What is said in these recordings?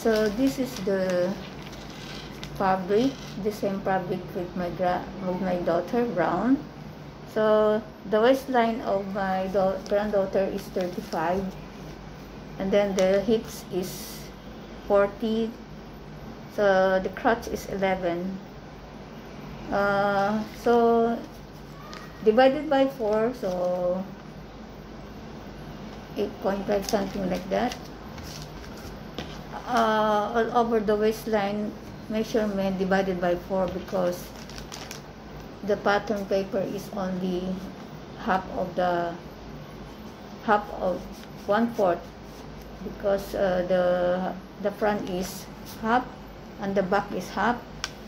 So this is the fabric, the same fabric with my daughter, brown. So the waistline of my granddaughter is 35, and then the hips is 40. So the crotch is 11. So divided by 4, so 8.5, something like that. All over the waistline measurement divided by 4, because the pattern paper is only half of 1/4, because the front is half and the back is half,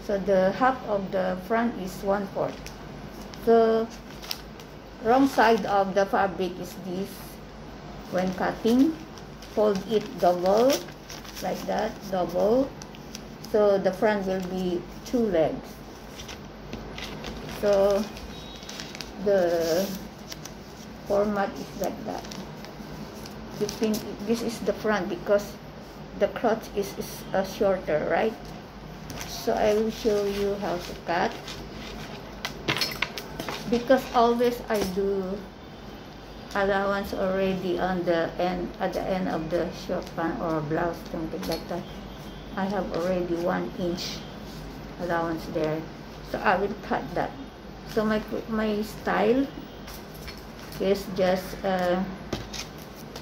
so the half of the front is 1/4. So wrong side of the fabric is this. When cutting, fold it double, like that, double, so the front will be 2 legs. So the format is like that. You think this is the front because the crotch is shorter, right? So I will show you how to cut, because always I do allowance already on the end, at the end of the short pant or blouse, something like that. I have already 1 inch allowance there, so I will cut that. So my style is just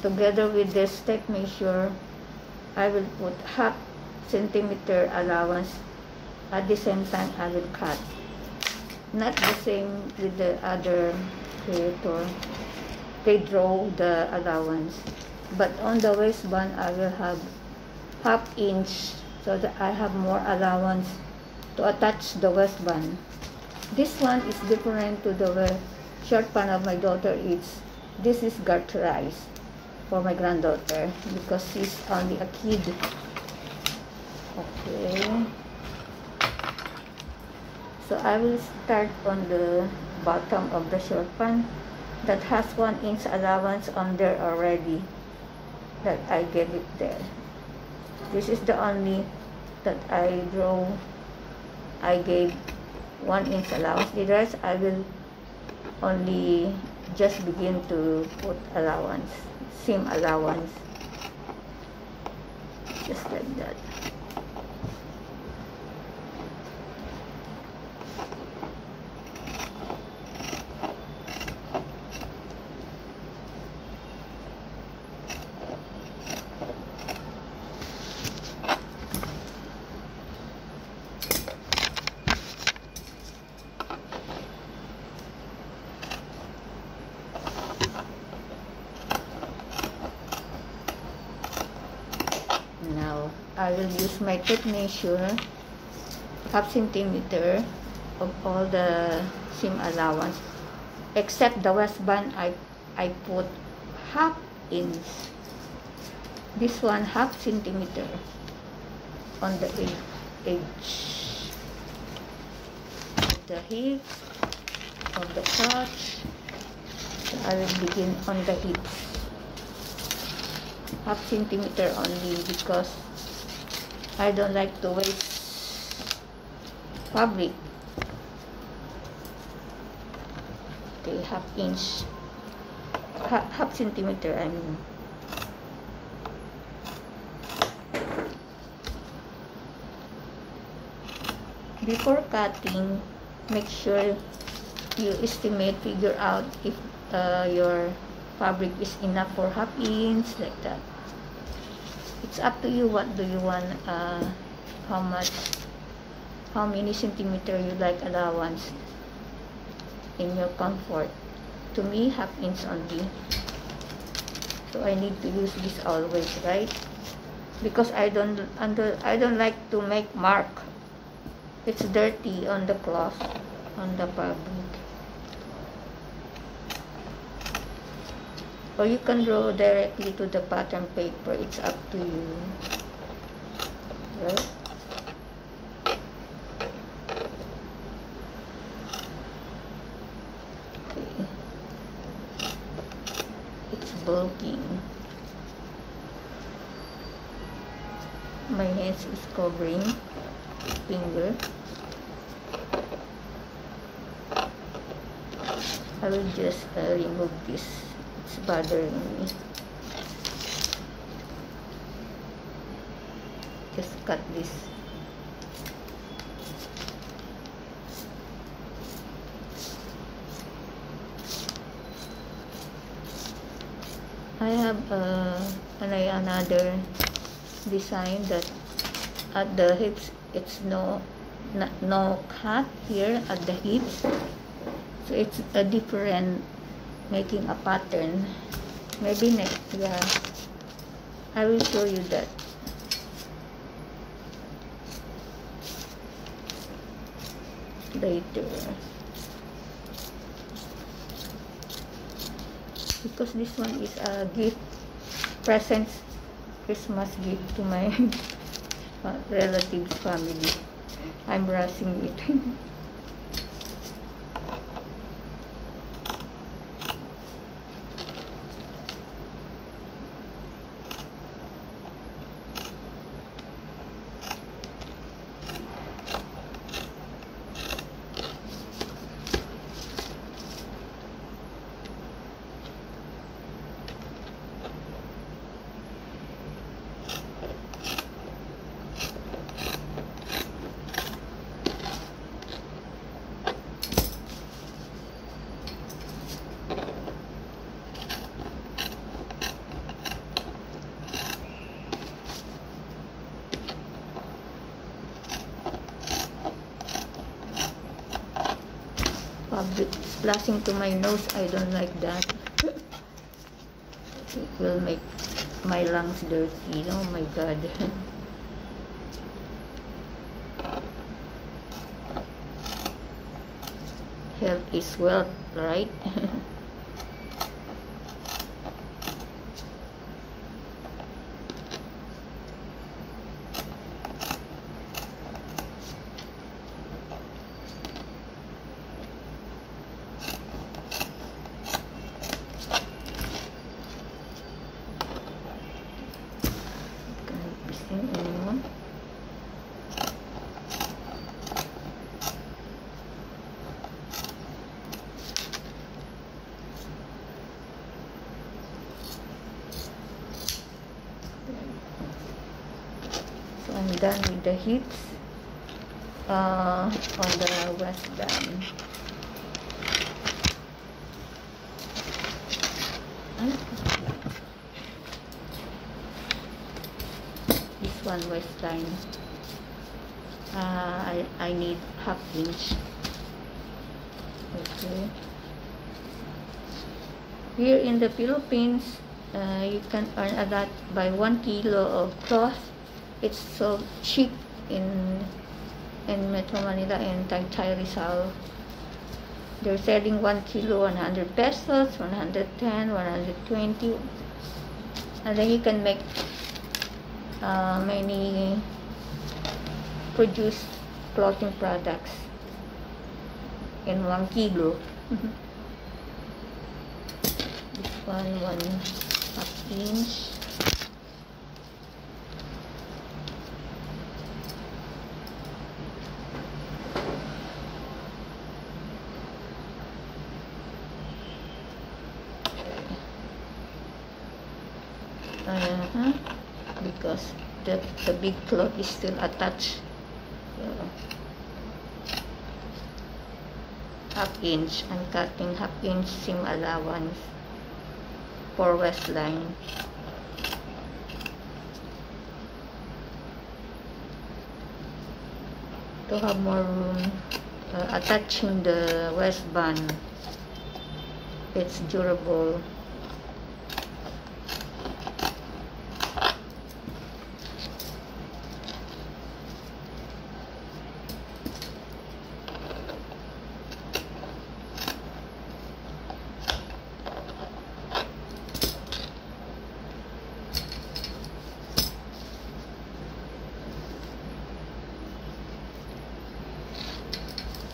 together with this tape measure, I will put half centimeter allowance. At the same time, I will cut. Not the same with the other creator. They draw the allowance, but on the waistband I will have ½ inch, so that I have more allowance to attach the waistband. This one is different to the short pant of my daughter. This is garterized for my granddaughter because she's only a kid. Okay, so I will start on the bottom of the short pant that has 1 inch allowance on there already, that I gave it there. This is the only that I draw. I gave 1 inch allowance. The rest I will only just begin to put allowance, seam allowance, just like that. Now I will use my tape measure, ½ centimeter of all the seam allowance, except the waistband. I put ½ inch. This one ½ centimeter on the edge. The hips of the crotch. So I will begin on the hips. ½ centimeter only, because I don't like to waste fabric. Okay, ½ inch, ½ centimeter, I mean. Before cutting, make sure you figure out if your fabric is enough for ½ inch, like that. It's up to you. What do you want? How many centimeter you like allowance in your comfort. To me, ½ inch only. So I need to use this always, right? Because I don't like to make mark. It's dirty on the cloth, on the fabric. Or you can draw directly to the pattern paper. It's up to you. Right? Okay. It's bulking. my hands is covering finger. I will just remove this. It's bothering me. Just cut this. I have another design that at the hips it's no cut here at the hips, so it's a different, making a pattern. Maybe next, yeah, I will show you that. Later, because this one is a gift, present, Christmas gift to my relatives, family. I'm rushing it. Splashing to my nose, I don't like that. It will make my lungs dirty. Oh my god. Health is wealth, right? I'm done with the hips on the waistband. This one waistline, I need half inch. Okay. Here in the Philippines, you can earn a lot by 1 kilo of cloth. It's so cheap in Metro Manila and Taytay Rizal. They're selling 1 kilo 100 pesos, 110, 120, and then you can make many produced clothing products in 1 kilo. This one, 1/2 inch. Because the big cloth is still attached. So, 1/2 inch. I'm cutting 1/2 inch seam allowance for waistline. To have more room attaching the waistband. It's durable.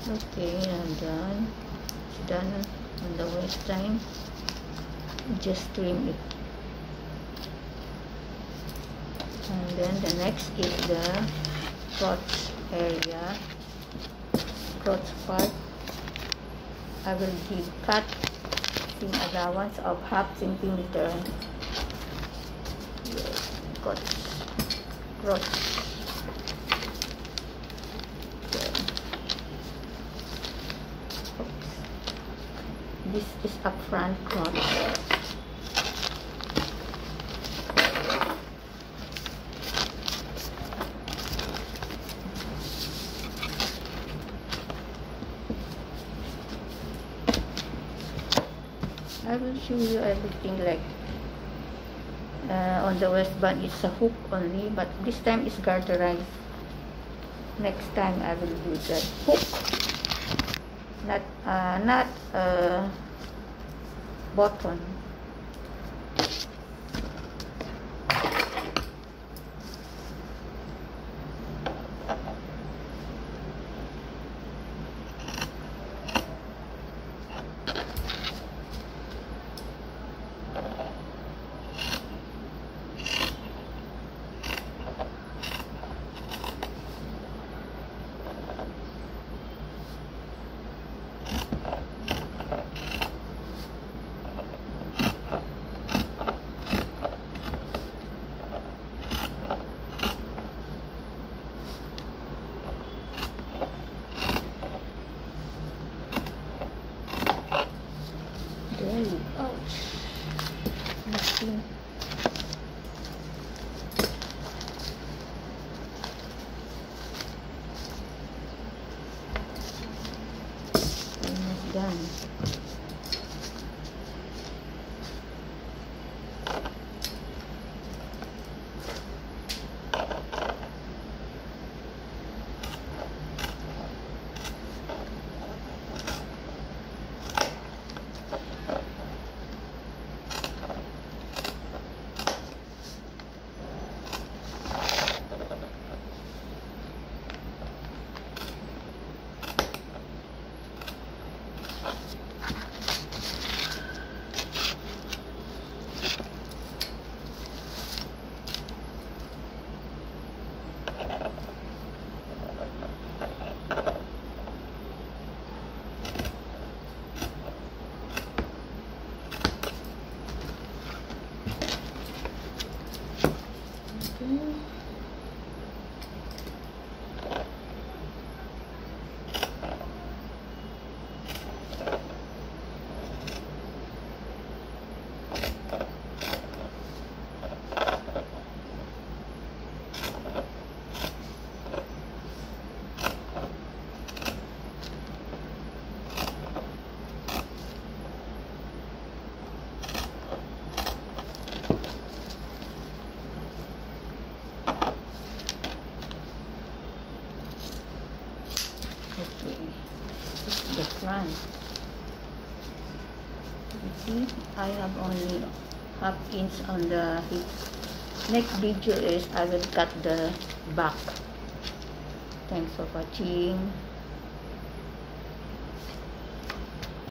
Okay, I'm done. It's done on the waistline. Just trim it. And then the next is the crotch area, crotch part. I will give cut seam allowance of half centimeter. Yes, crotch. This is a front crotch. I will show you everything like on the waistband it's a hook only, but this time it's garterized. Next time I will do the hook, not button. Ouch. Nothing. Almost done. The front. You see, I have only half inch on the hip. Next video is I will cut the back. Thanks for watching.